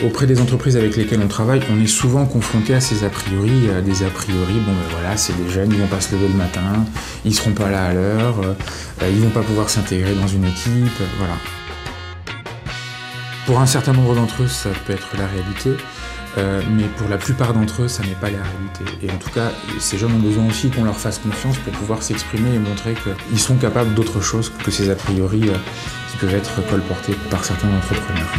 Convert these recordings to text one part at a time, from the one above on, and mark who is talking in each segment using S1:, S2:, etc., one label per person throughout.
S1: Auprès des entreprises avec lesquelles on travaille, on est souvent confronté à ces a priori, des a priori, bon ben voilà, c'est des jeunes, ils vont pas se lever le matin, ils seront pas là à l'heure, ils vont pas pouvoir s'intégrer dans une équipe, voilà. Pour un certain nombre d'entre eux, ça peut être la réalité, mais pour la plupart d'entre eux, ça n'est pas la réalité. Et en tout cas, ces jeunes ont besoin aussi qu'on leur fasse confiance pour pouvoir s'exprimer et montrer qu'ils sont capables d'autre chose que ces a priori qui peuvent être colportés par certains entrepreneurs.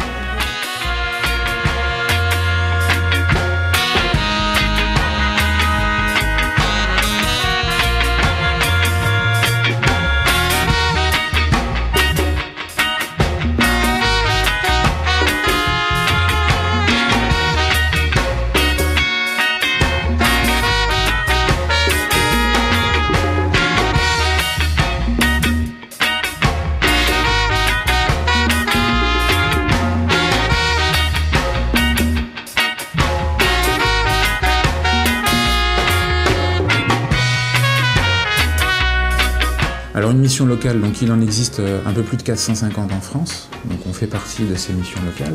S1: Alors une mission locale, donc il en existe un peu plus de 450 en France, donc on fait partie de ces missions locales.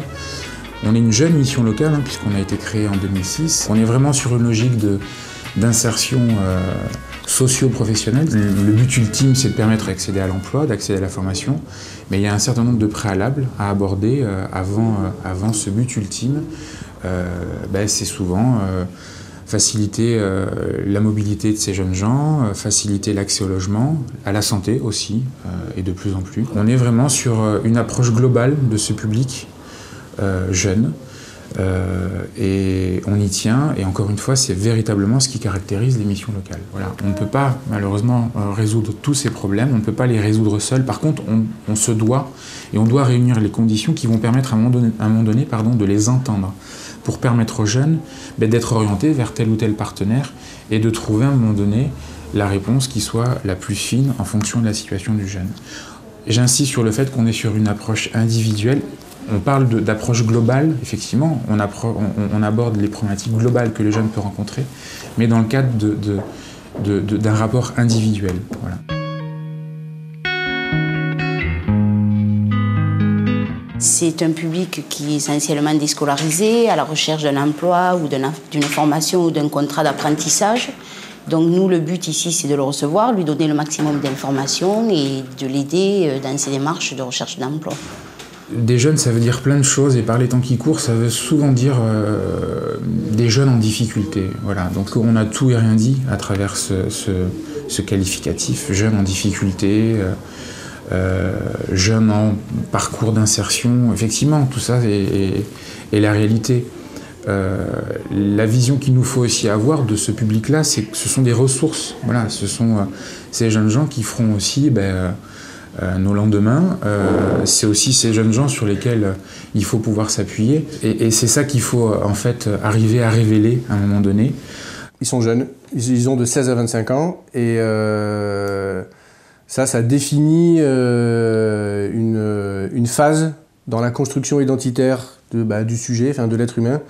S1: On est une jeune mission locale, puisqu'on a été créé en 2006. On est vraiment sur une logique d'insertion socio-professionnelle. Le but ultime, c'est de permettre d'accéder à l'emploi, d'accéder à la formation, mais il y a un certain nombre de préalables à aborder avant ce but ultime. C'est souvent faciliter la mobilité de ces jeunes gens, faciliter l'accès au logement, à la santé aussi, et de plus en plus. On est vraiment sur une approche globale de ce public jeune, et on y tient, et encore une fois, c'est véritablement ce qui caractérise les missions locales. Voilà. On ne peut pas, malheureusement, résoudre tous ces problèmes, on ne peut pas les résoudre seul. Par contre, on se doit, et on doit réunir les conditions qui vont permettre à un moment donné de les entendre, pour permettre aux jeunes d'être orientés vers tel ou tel partenaire et de trouver à un moment donné la réponse qui soit la plus fine en fonction de la situation du jeune. J'insiste sur le fait qu'on est sur une approche individuelle. On parle d'approche globale, effectivement, on aborde les problématiques globales que le jeune peut rencontrer, mais dans le cadre d'un rapport individuel. Voilà.
S2: C'est un public qui est essentiellement déscolarisé, à la recherche d'un emploi ou d'une formation ou d'un contrat d'apprentissage. Donc nous, le but ici, c'est de le recevoir, lui donner le maximum d'informations et de l'aider dans ses démarches de recherche d'emploi.
S1: Des jeunes, ça veut dire plein de choses, et par les temps qui courent, ça veut souvent dire des jeunes en difficulté. Voilà. Donc on a tout et rien dit à travers ce qualificatif, jeunes en difficulté, jeunes en parcours d'insertion. Effectivement, tout ça est la réalité. La vision qu'il nous faut aussi avoir de ce public-là, c'est que ce sont des ressources. Voilà, ce sont ces jeunes gens qui feront aussi nos lendemains. C'est aussi ces jeunes gens sur lesquels il faut pouvoir s'appuyer. Et c'est ça qu'il faut en fait arriver à révéler à un moment donné.
S3: Ils sont jeunes, ils ont de 16 à 25 ans et ça définit une phase dans la construction identitaire du sujet, de l'être humain,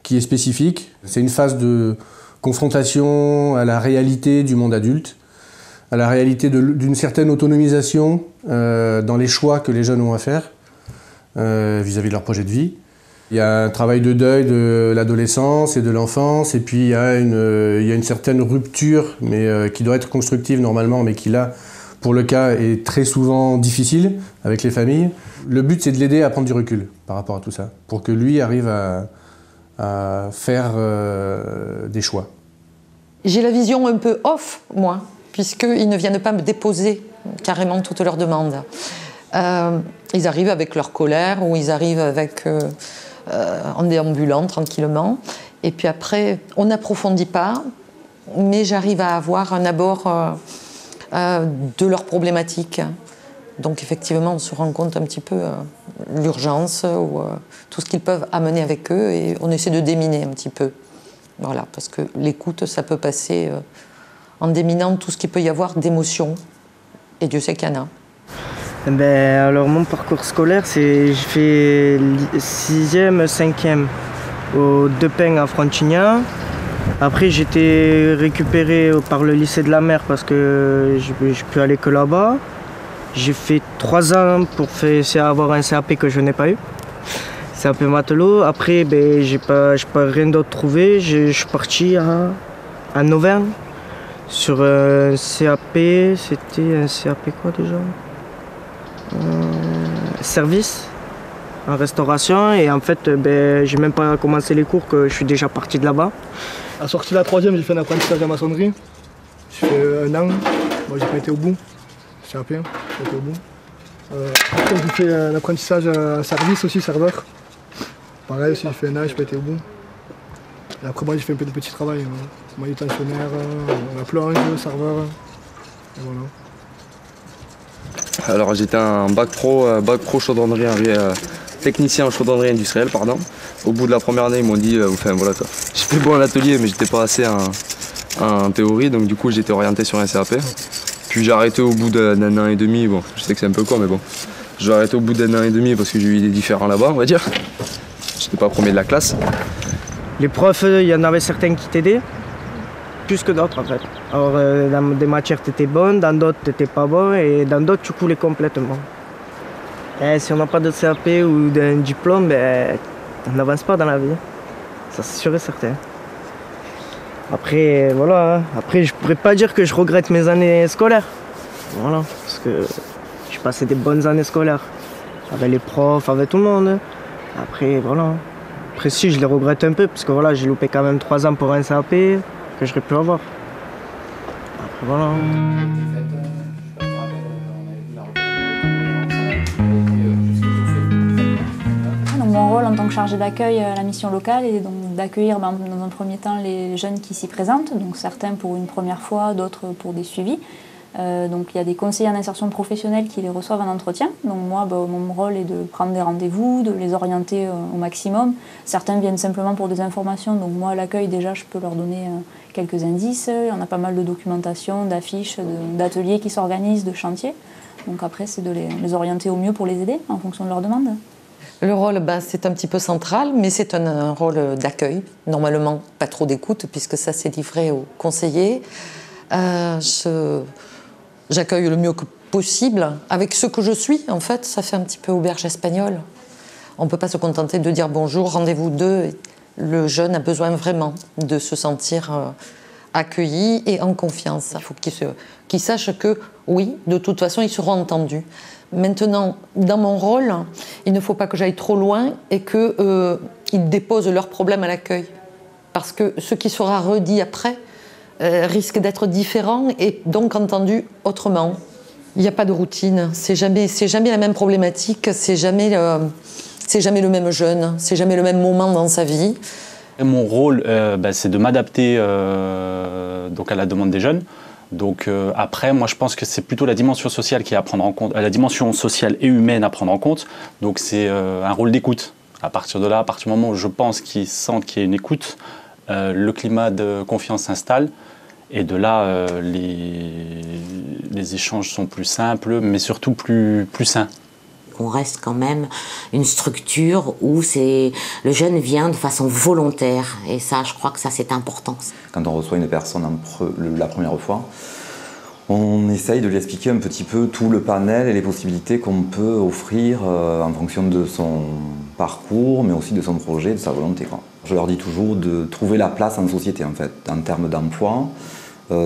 S3: qui est spécifique. C'est une phase de confrontation à la réalité du monde adulte, à la réalité d'une certaine autonomisation dans les choix que les jeunes ont à faire vis-à-vis de leur projet de vie. Il y a un travail de deuil de l'adolescence et de l'enfance, et puis il y a une certaine rupture, mais qui doit être constructive normalement, mais qui là, pour le cas, est très souvent difficile avec les familles. Le but, c'est de l'aider à prendre du recul par rapport à tout ça, pour que lui arrive à faire des choix.
S4: J'ai la vision un peu off, moi, puisqu'ils ne viennent pas me déposer carrément toutes leurs demandes. Ils arrivent avec leur colère, ou ils arrivent en déambulant tranquillement. Et puis après, on n'approfondit pas, mais j'arrive à avoir un abord de leurs problématiques. Donc effectivement, on se rend compte un petit peu l'urgence ou tout ce qu'ils peuvent amener avec eux, et on essaie de déminer un petit peu. Voilà, parce que l'écoute, ça peut passer en déminant tout ce qu'il peut y avoir d'émotions, et Dieu sait qu'il y en a.
S5: Alors mon parcours scolaire, j'ai fait 6e, 5e au Depeng à Frontignan. Après, j'ai été récupéré par le lycée de la Mer parce que je peux aller que là-bas. J'ai fait 3 ans pour avoir un CAP que je n'ai pas eu. CAP matelot. Après, ben, j'ai pas rien d'autre trouvé. Je suis parti en Auvergne sur un CAP. C'était un CAP quoi déjà? Service en restauration. Et en fait, ben, j'ai même pas commencé les cours que je suis déjà parti de là-bas.
S6: À la sortie de la 3e, j'ai fait un apprentissage en maçonnerie. J'ai fait 1 an. Moi, j'ai pas été au bout. CAP, j'ai pas été au bout. Après, j'ai fait un apprentissage en service aussi, serveur. Pareil aussi, j'ai fait 1 an, j'ai pas été au bout. Et après, moi, j'ai fait un peu de petits travail. Manutentionnaire, la plonge, serveur. Et voilà.
S7: Alors, j'étais en bac pro chaudronnerie, technicien en chaudronnerie industrielle, pardon. Au bout de la première année, ils m'ont dit, enfin voilà quoi. J'étais bon à l'atelier, mais j'étais pas assez en théorie, donc du coup, j'étais orienté sur un CAP. Puis j'ai arrêté au bout d'1 an et demi. Bon, je sais que c'est un peu court, mais bon. J'ai arrêté au bout d'1 an et demi parce que j'ai eu des différends là-bas, on va dire. J'étais pas premier de la classe.
S5: Les profs, il y en avait certains qui t'aidaient, plus que d'autres en fait. Alors, dans des matières, tu étais bon, dans d'autres, tu n'étais pas bon, et dans d'autres, tu coulais complètement. Et si on n'a pas de CAP ou d'un diplôme, ben, on n'avance pas dans la vie. Ça, c'est sûr et certain. Après, voilà. Après, je pourrais pas dire que je regrette mes années scolaires. Voilà. Parce que j'ai passé des bonnes années scolaires. Avec les profs, avec tout le monde. Après, voilà. Après, si, je les regrette un peu, parce que voilà, j'ai loupé quand même 3 ans pour un CAP que j'aurais pu avoir. Après, voilà.
S8: Mon rôle en tant que chargée d'accueil à la mission locale est donc d'accueillir dans un premier temps les jeunes qui s'y présentent, donc certains pour une première fois, d'autres pour des suivis. Donc il y a des conseillers en insertion professionnelle qui les reçoivent en entretien. Donc moi, mon rôle est de prendre des rendez-vous, de les orienter au maximum. Certains viennent simplement pour des informations, donc moi à l'accueil déjà je peux leur donner quelques indices. On a pas mal de documentation, d'affiches, d'ateliers qui s'organisent, de chantiers. Donc après c'est de les orienter au mieux pour les aider en fonction de leurs demandes.
S4: Le rôle, c'est un petit peu central, mais c'est un rôle d'accueil. Normalement, pas trop d'écoute, puisque ça, c'est livré aux conseillers. J'accueille le mieux que possible. Avec ce que je suis, en fait, ça fait un petit peu auberge espagnole. On ne peut pas se contenter de dire bonjour, rendez-vous 2. Le jeune a besoin vraiment de se sentir accueilli et en confiance. Il faut qu'il sache que, oui, de toute façon, ils seront entendus. Maintenant, dans mon rôle, il ne faut pas que j'aille trop loin et qu'ils déposent leurs problèmes à l'accueil. Parce que ce qui sera redit après risque d'être différent et donc entendu autrement. Il n'y a pas de routine, c'est jamais la même problématique, c'est jamais le même jeune, c'est jamais le même moment dans sa vie.
S9: Et mon rôle, c'est de m'adapter donc à la demande des jeunes. Donc après, moi je pense que c'est plutôt la dimension sociale qui est à prendre en compte, la dimension sociale et humaine à prendre en compte. Donc c'est un rôle d'écoute. À partir de là, à partir du moment où je pense qu'ils sentent qu'il y a une écoute, le climat de confiance s'installe. Et de là, les échanges sont plus simples, mais surtout plus sains.
S10: On reste quand même une structure où le jeune vient de façon volontaire. Et ça, je crois que ça, c'est important.
S11: Quand on reçoit une personne la première fois, on essaye de lui expliquer un petit peu tout le panel et les possibilités qu'on peut offrir en fonction de son parcours, mais aussi de son projet, de sa volonté, quoi. Je leur dis toujours de trouver la place en société, en fait, en termes d'emploi.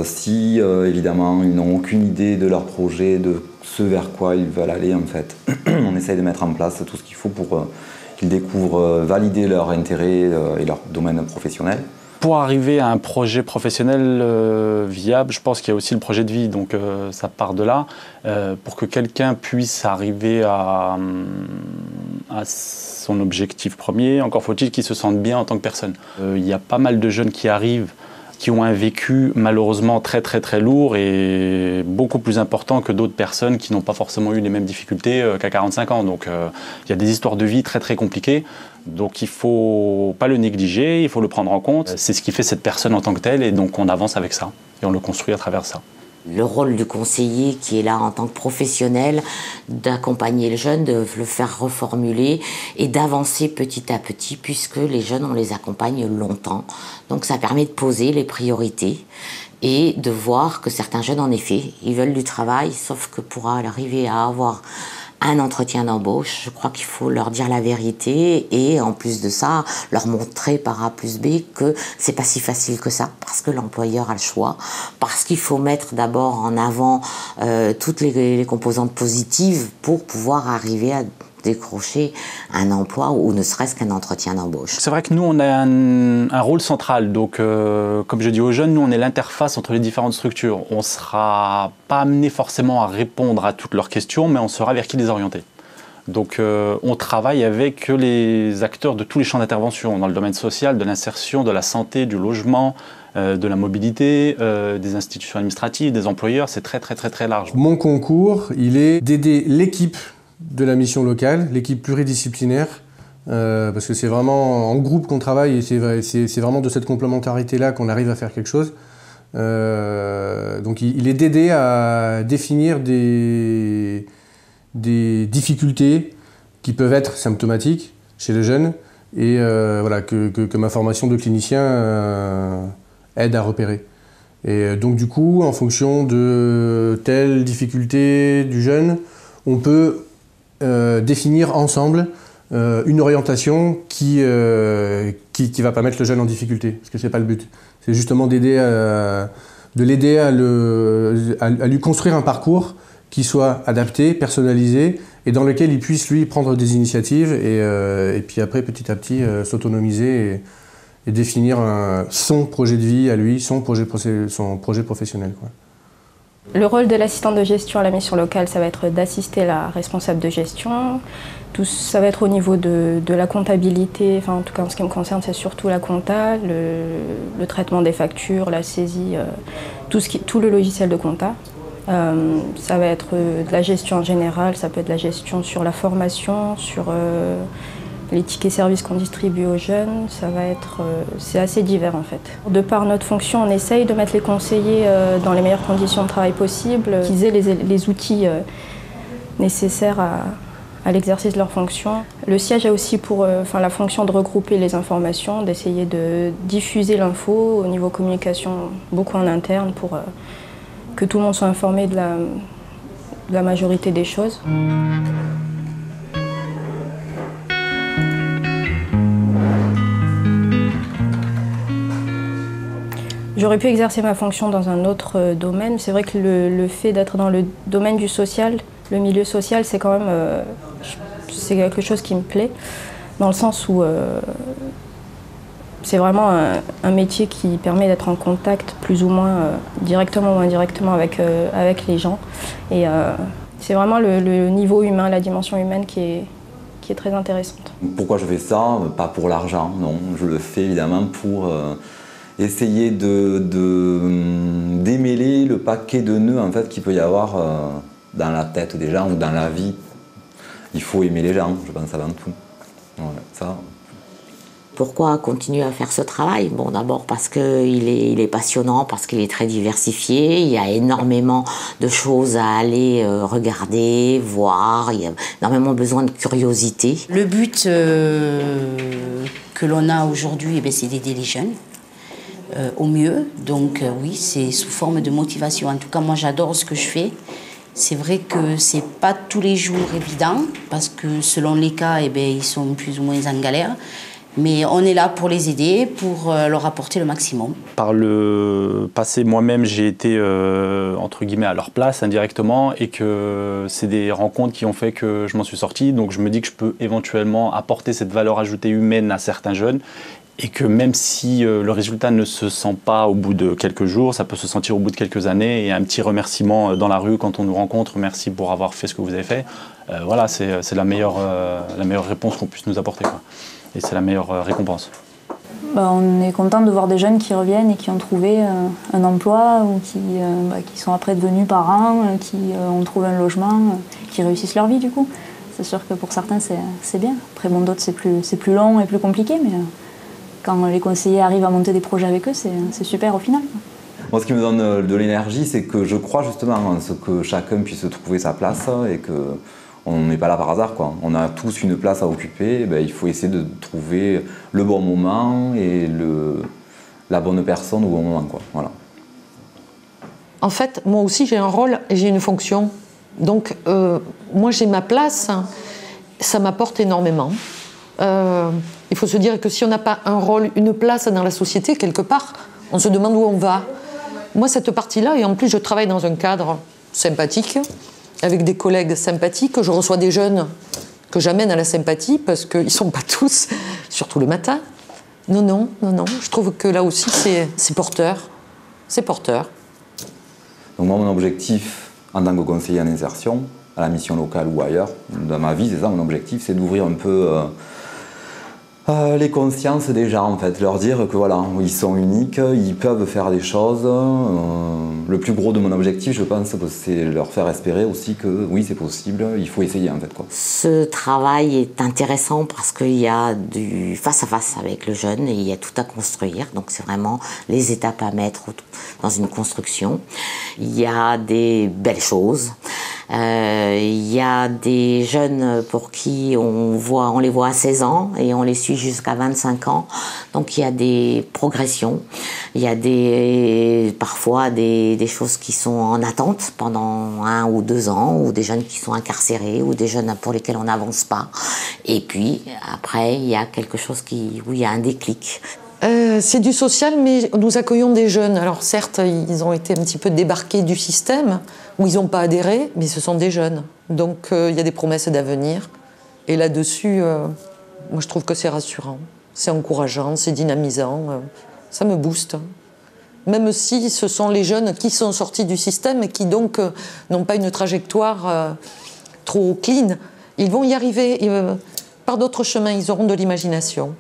S11: Si, évidemment, ils n'ont aucune idée de leur projet, de ce vers quoi ils veulent aller, en fait, on essaye de mettre en place tout ce qu'il faut pour qu'ils découvrent, valider leur intérêt et leur domaine professionnel.
S9: Pour arriver à un projet professionnel viable, je pense qu'il y a aussi le projet de vie, donc ça part de là. Pour que quelqu'un puisse arriver à son objectif premier, encore faut-il qu'il se sente bien en tant que personne. Il y a pas mal de jeunes qui arrivent, qui ont un vécu malheureusement très très très lourd et beaucoup plus important que d'autres personnes qui n'ont pas forcément eu les mêmes difficultés qu'à 45 ans. Donc il y a des histoires de vie très très compliquées, donc il ne faut pas le négliger, il faut le prendre en compte. C'est ce qui fait cette personne en tant que telle et donc on avance avec ça et on le construit à travers ça.
S10: Le rôle du conseiller qui est là en tant que professionnel, d'accompagner le jeune, de le faire reformuler et d'avancer petit à petit puisque les jeunes, on les accompagne longtemps. Donc ça permet de poser les priorités et de voir que certains jeunes, en effet, ils veulent du travail, sauf que pour arriver à avoir un entretien d'embauche. Je crois qu'il faut leur dire la vérité et en plus de ça, leur montrer par A plus B que c'est pas si facile que ça parce que l'employeur a le choix, parce qu'il faut mettre d'abord en avant toutes les composantes positives pour pouvoir arriver à décrocher un emploi ou ne serait-ce qu'un entretien d'embauche.
S9: C'est vrai que nous, on a un rôle central. Donc, comme je dis aux jeunes, nous, on est l'interface entre les différentes structures. On ne sera pas amené forcément à répondre à toutes leurs questions, mais on saura vers qui les orienter. Donc, on travaille avec les acteurs de tous les champs d'intervention, dans le domaine social, de l'insertion, de la santé, du logement, de la mobilité, des institutions administratives, des employeurs. C'est très, très, très, très large.
S3: Mon concours, il est d'aider l'équipe de la mission locale, l'équipe pluridisciplinaire, parce que c'est vraiment en groupe qu'on travaille et c'est vraiment de cette complémentarité-là qu'on arrive à faire quelque chose. Donc il est d'aider à définir des difficultés qui peuvent être symptomatiques chez les jeunes et voilà, que ma formation de clinicien aide à repérer. Et donc du coup, en fonction de telle difficulté du jeune, on peut définir ensemble une orientation qui va pas mettre le jeune en difficulté, parce que c'est pas le but. C'est justement de l'aider à lui construire un parcours qui soit adapté, personnalisé, et dans lequel il puisse lui prendre des initiatives et puis après petit à petit s'autonomiser et définir son projet de vie à lui, son projet professionnel, quoi.
S12: Le rôle de l'assistant de gestion à la mission locale, ça va être d'assister la responsable de gestion. Tout ça va être au niveau de la comptabilité, enfin en tout cas en ce qui me concerne, c'est surtout la compta, le traitement des factures, la saisie, tout le logiciel de compta. Ça va être de la gestion en général, ça peut être de la gestion sur la formation, sur les tickets services qu'on distribue aux jeunes, c'est assez divers en fait. De par notre fonction, on essaye de mettre les conseillers dans les meilleures conditions de travail possibles, qu'ils aient les outils nécessaires à l'exercice de leur fonction. Le siège a aussi pour la fonction de regrouper les informations, d'essayer de diffuser l'info au niveau communication, beaucoup en interne pour que tout le monde soit informé de la majorité des choses. J'aurais pu exercer ma fonction dans un autre domaine. C'est vrai que le fait d'être dans le domaine du social, le milieu social, c'est quand même c'est quelque chose qui me plaît, dans le sens où c'est vraiment un métier qui permet d'être en contact plus ou moins directement ou indirectement avec les gens. Et c'est vraiment le niveau humain, la dimension humaine qui est très intéressante.
S11: Pourquoi je fais ça? Pas pour l'argent, non. Je le fais évidemment pour essayer démêler le paquet de nœuds en fait, qu'il peut y avoir dans la tête des gens ou dans la vie. Il faut aimer les gens, je pense avant tout. Voilà, ça.
S10: Pourquoi continuer à faire ce travail? Bon, d'abord parce qu'il est passionnant, parce qu'il est très diversifié, il y a énormément de choses à aller regarder, voir, il y a énormément besoin de curiosité.
S2: Le but que l'on a aujourd'hui, c'est d'aider les jeunes. Au mieux, donc oui, c'est sous forme de motivation. En tout cas, moi j'adore ce que je fais. C'est vrai que c'est pas tous les jours évident, parce que selon les cas, ils sont plus ou moins en galère. Mais on est là pour les aider, pour leur apporter le maximum. Par
S9: le passé, moi-même, j'ai été, entre guillemets, à leur place indirectement, et que c'est des rencontres qui ont fait que je m'en suis sorti. Donc je me dis que je peux éventuellement apporter cette valeur ajoutée humaine à certains jeunes, et que même si le résultat ne se sent pas au bout de quelques jours, ça peut se sentir au bout de quelques années, et un petit remerciement dans la rue quand on nous rencontre, merci pour avoir fait ce que vous avez fait. Voilà, c'est la meilleure réponse qu'on puisse nous apporter, quoi. Et c'est la meilleure récompense.
S8: On est content de voir des jeunes qui reviennent et qui ont trouvé un emploi, ou qui sont après devenus parents, qui ont trouvé un logement, qui réussissent leur vie du coup. C'est sûr que pour certains c'est bien. Après bon, d'autres c'est plus long et plus compliqué, mais quand les conseillers arrivent à monter des projets avec eux, c'est super au final.
S11: Moi, ce qui me donne de l'énergie, c'est que je crois justement en ce que chacun puisse trouver sa place et qu'on n'est pas là par hasard, quoi. On a tous une place à occuper, il faut essayer de trouver le bon moment et la bonne personne au bon moment, quoi. Voilà.
S4: En fait, moi aussi j'ai un rôle et j'ai une fonction Donc, moi, j'ai ma place, ça m'apporte énormément. Il faut se dire que si on n'a pas un rôle, une place dans la société, quelque part, on se demande où on va. Moi, cette partie-là, et en plus, je travaille dans un cadre sympathique, avec des collègues sympathiques. Je reçois des jeunes que j'amène à la sympathie, parce qu'ils ne sont pas tous, surtout le matin. Non. Je trouve que là aussi, c'est porteur. C'est porteur.
S11: Donc moi, mon objectif, en tant que conseiller en insertion, à la mission locale ou ailleurs, dans ma vie, c'est ça, mon objectif, c'est d'ouvrir un peu les consciences des gens, en fait. Leur dire que voilà, ils sont uniques, ils peuvent faire des choses. Le plus gros de mon objectif, je pense, c'est leur faire espérer aussi que oui, c'est possible, il faut essayer, en fait, quoi.
S10: Ce travail est intéressant parce qu'il y a du face-à-face avec le jeune et il y a tout à construire. Donc c'est vraiment les étapes à mettre dans une construction. Il y a des belles choses. Il y a des jeunes pour qui on les voit à 16 ans et on les suit jusqu'à 25 ans. Donc il y a des progressions. Il y a parfois des choses qui sont en attente pendant 1 ou 2 ans, ou des jeunes qui sont incarcérés, ou des jeunes pour lesquels on n'avance pas. Et puis après, il y a quelque chose où il y a un déclic.
S4: C'est du social, mais nous accueillons des jeunes. Alors certes, ils ont été un petit peu débarqués du système, où ils n'ont pas adhéré, mais ce sont des jeunes. Donc il y a des promesses d'avenir. Et là-dessus, moi je trouve que c'est rassurant, c'est encourageant, c'est dynamisant, ça me booste. Même si ce sont les jeunes qui sont sortis du système et qui donc n'ont pas une trajectoire trop clean, ils vont y arriver par d'autres chemins, ils auront de l'imagination.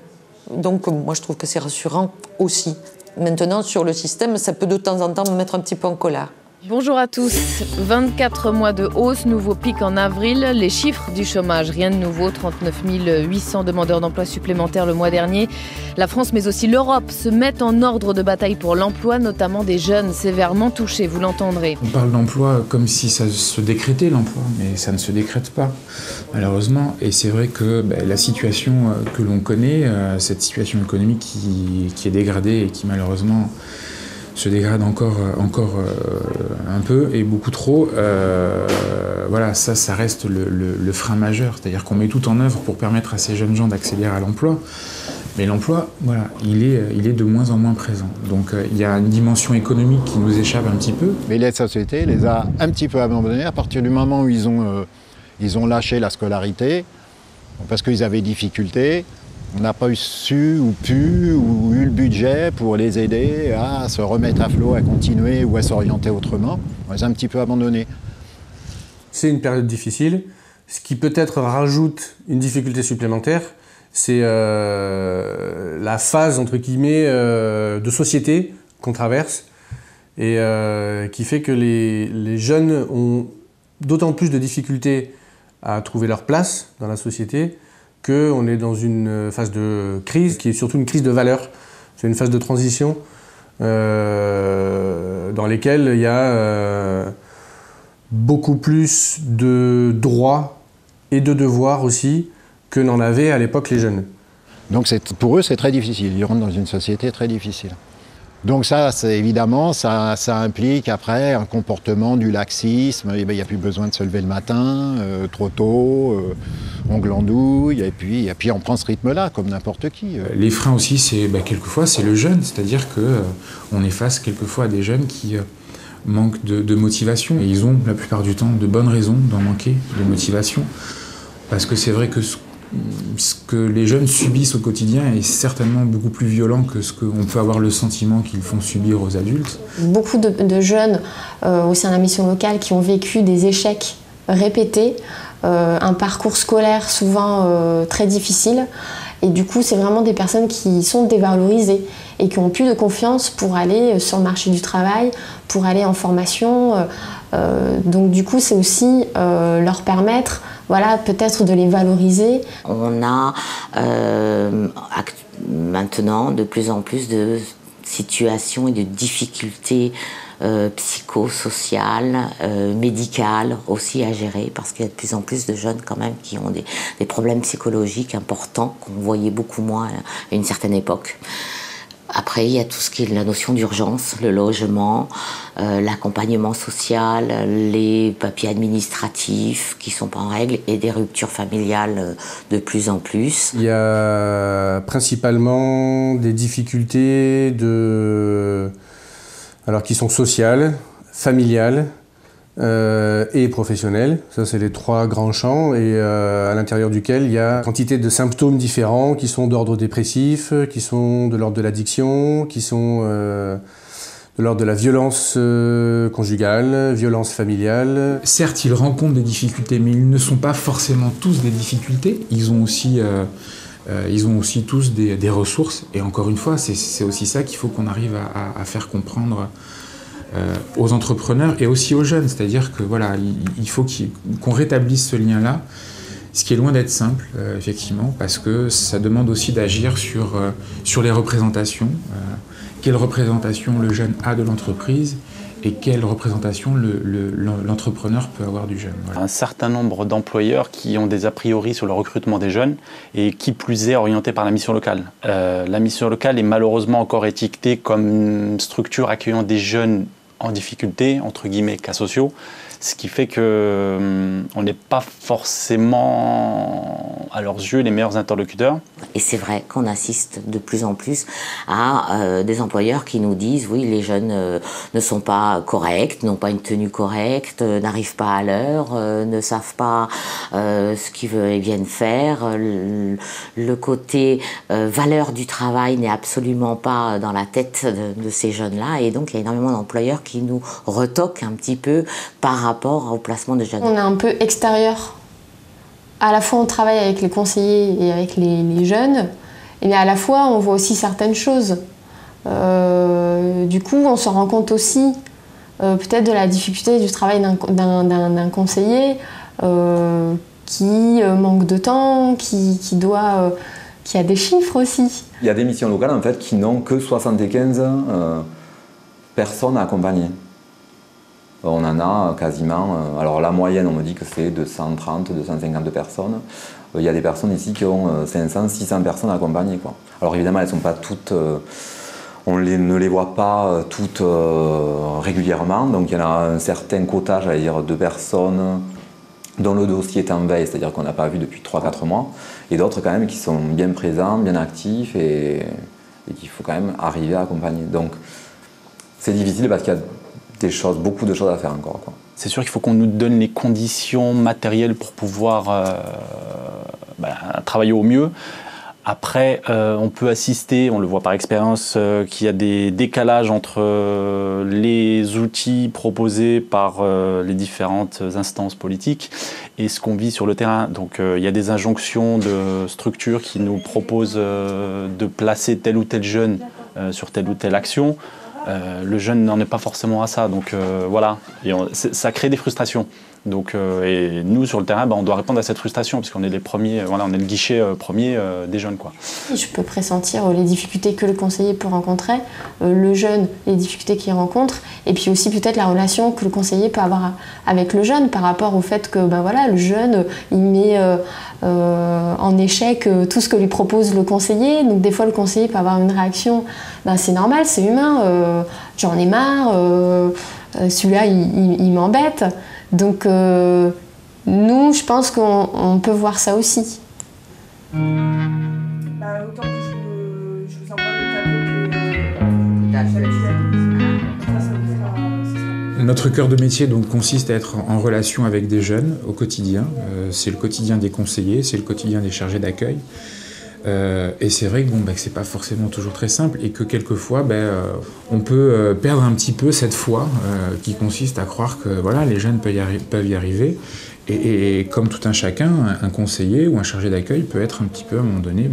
S4: Donc moi je trouve que c'est rassurant aussi. Maintenant sur le système, ça peut de temps en temps me mettre un petit peu en colère.
S13: Bonjour à tous. 24 mois de hausse, nouveau pic en avril. Les chiffres du chômage, rien de nouveau, 39 800 demandeurs d'emploi supplémentaires le mois dernier. La France, mais aussi l'Europe, se mettent en ordre de bataille pour l'emploi, notamment des jeunes sévèrement touchés, vous l'entendrez.
S1: On parle d'emploi comme si ça se décrétait, l'emploi, mais ça ne se décrète pas, malheureusement. Et c'est vrai que la situation que l'on connaît, cette situation économique qui est dégradée et qui malheureusement se dégrade encore un peu et beaucoup trop, voilà, ça reste le frein majeur. C'est-à-dire qu'on met tout en œuvre pour permettre à ces jeunes gens d'accéder à l'emploi. Mais l'emploi, voilà, il est de moins en moins présent. Donc il y a une dimension économique qui nous échappe un petit peu.
S14: Mais la société les a un petit peu abandonnés à partir du moment où ils ont lâché la scolarité, parce qu'ils avaient des difficultés. On n'a pas su ou pu ou eu le budget pour les aider à se remettre à flot, à continuer ou à s'orienter autrement. On les a un petit peu abandonnés.
S3: C'est une période difficile. Ce qui peut-être rajoute une difficulté supplémentaire, c'est la phase, entre guillemets, de société qu'on traverse et qui fait que les jeunes ont d'autant plus de difficultés à trouver leur place dans la société qu'on est dans une phase de crise qui est surtout une crise de valeurs. C'est une phase de transition dans laquelle il y a beaucoup plus de droits et de devoirs aussi que n'en avaient à l'époque les jeunes.
S14: Donc pour eux, c'est très difficile. Ils rentrent dans une société très difficile. Donc ça, évidemment, ça implique après un comportement du laxisme. Il n'y a plus besoin de se lever le matin, trop tôt, on glandouille, et puis on prend ce rythme-là, comme n'importe qui.
S1: Les freins aussi, quelquefois, c'est le jeune. C'est-à-dire qu'on est face quelquefois à des jeunes qui manquent de motivation. Et ils ont, la plupart du temps, de bonnes raisons d'en manquer de motivation. Parce que c'est vrai que ce que les jeunes subissent au quotidien est certainement beaucoup plus violent que ce qu'on peut avoir le sentiment qu'ils font subir aux adultes.
S12: Beaucoup de jeunes au sein de la mission locale qui ont vécu des échecs répétés, un parcours scolaire souvent très difficile. Et du coup, c'est vraiment des personnes qui sont dévalorisées et qui ont plus de confiance pour aller sur le marché du travail, pour aller en formation. Donc du coup, c'est aussi leur permettre, voilà, peut-être de les valoriser.
S10: On a maintenant de plus en plus de situations et de difficultés psychosociales, médicales aussi à gérer, parce qu'il y a de plus en plus de jeunes quand même qui ont des problèmes psychologiques importants qu'on voyait beaucoup moins à une certaine époque. Après, il y a tout ce qui est la notion d'urgence, le logement, l'accompagnement social, les papiers administratifs qui ne sont pas en règle et des ruptures familiales de plus en plus.
S3: Il y a principalement des difficultés qui sont sociales, familiales et professionnelles. Ça, c'est les 3 grands champs et à l'intérieur duquel il y a quantité de symptômes différents qui sont d'ordre dépressif, qui sont de l'ordre de l'addiction, qui sont de l'ordre de la violence conjugale, violence familiale.
S1: Certes, ils rencontrent des difficultés, mais ils ne sont pas forcément tous des difficultés. Ils ont aussi tous des ressources. Et encore une fois, c'est aussi ça qu'il faut qu'on arrive à faire comprendre aux entrepreneurs et aussi aux jeunes. C'est-à-dire que voilà, il faut qu'on rétablisse ce lien-là, ce qui est loin d'être simple, effectivement, parce que ça demande aussi d'agir sur les représentations. Quelle représentation le jeune a de l'entreprise et quelle représentation l'entrepreneur peut avoir du jeune. Voilà.
S9: Un certain nombre d'employeurs qui ont des a priori sur le recrutement des jeunes et qui plus est orientés par la mission locale. La mission locale est malheureusement encore étiquetée comme une structure accueillant des jeunes en difficulté, entre guillemets, cas sociaux, ce qui fait qu'on n'est pas forcément, à leurs yeux, les meilleurs interlocuteurs.
S10: Et c'est vrai qu'on assiste de plus en plus à des employeurs qui nous disent oui, les jeunes ne sont pas corrects, n'ont pas une tenue correcte, n'arrivent pas à l'heure, ne savent pas ce qu'ils viennent faire. Le côté valeur du travail n'est absolument pas dans la tête de ces jeunes-là. Et donc, il y a énormément d'employeurs qui nous retoquent un petit peu par rapport au placement de jeunes.
S12: On est un peu extérieur. À la fois, on travaille avec les conseillers et avec les jeunes, mais à la fois, on voit aussi certaines choses. Du coup, on se rend compte aussi peut-être de la difficulté du travail d'un conseiller qui manque de temps, qui a des chiffres aussi.
S11: Il y a des missions locales en fait qui n'ont que 75 personnes à accompagner. On en a quasiment, alors la moyenne on me dit que c'est 230, 250 personnes. Il y a des personnes ici qui ont 500, 600 personnes à accompagner, quoi. Alors évidemment elles ne sont pas toutes, on ne les voit pas toutes régulièrement, donc il y en a un certain quota, j'allais dire, de personnes dont le dossier est en veille, c'est-à-dire qu'on n'a pas vu depuis 3-4 mois, et d'autres quand même qui sont bien présents, bien actifs et qu'il faut quand même arriver à accompagner. Donc c'est difficile parce qu'il y a beaucoup de choses à faire encore, quoi.
S9: C'est sûr qu'il faut qu'on nous donne les conditions matérielles pour pouvoir travailler au mieux. Après, on peut assister, on le voit par expérience, qu'il y a des décalages entre les outils proposés par les différentes instances politiques et ce qu'on vit sur le terrain. Donc il y a des injonctions de structures qui nous proposent de placer tel ou tel jeune sur telle ou telle action. Le jeune n'en est pas forcément à ça, donc voilà, et ça crée des frustrations. Donc, et nous sur le terrain, on doit répondre à cette frustration parce qu'on est les premiers, voilà, on est le guichet premier des jeunes, quoi.
S12: Je peux pressentir les difficultés que le conseiller peut rencontrer, le jeune, les difficultés qu'il rencontre, et puis aussi peut-être la relation que le conseiller peut avoir avec le jeune par rapport au fait que le jeune il met en échec tout ce que lui propose le conseiller. Donc des fois le conseiller peut avoir une réaction, c'est normal, c'est humain, j'en ai marre, celui-là il m'embête. Donc nous, je pense qu'on peut voir ça aussi.
S15: Autant que je vous envoie le tableau que
S1: Notre cœur de métier donc, consiste à être en relation avec des jeunes au quotidien. C'est le quotidien des conseillers, c'est le quotidien des chargés d'accueil. Et c'est vrai que c'est pas forcément toujours très simple et que quelquefois on peut perdre un petit peu cette foi qui consiste à croire que voilà, les jeunes peuvent y arriver et comme tout un chacun, un conseiller ou un chargé d'accueil peut être un petit peu à un moment donné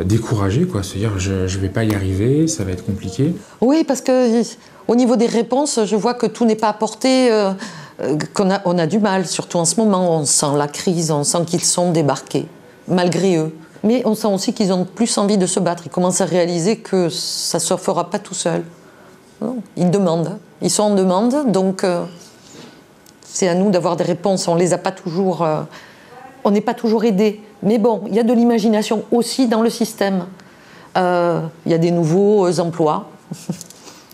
S1: découragé, quoi, se dire je vais pas y arriver, ça va être compliqué.
S4: Oui, parce que au niveau des réponses, je vois que tout n'est pas apporté, on a du mal, surtout en ce moment, on sent la crise, on sent qu'ils sont débarqués. Malgré eux. Mais on sent aussi qu'ils ont plus envie de se battre. Ils commencent à réaliser que ça ne se fera pas tout seul. Non, ils demandent. Ils sont en demande, donc c'est à nous d'avoir des réponses. On les a pas toujours... on n'est pas toujours aidés. Mais bon, il y a de l'imagination aussi dans le système. y a des nouveaux emplois.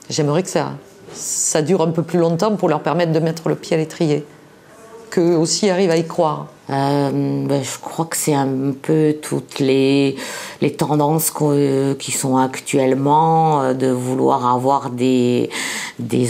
S4: J'aimerais que ça dure un peu plus longtemps pour leur permettre de mettre le pied à l'étrier. Qu'eux aussi arrivent à y croire.
S10: Je crois que c'est un peu toutes les tendances qui sont actuellement, de vouloir avoir des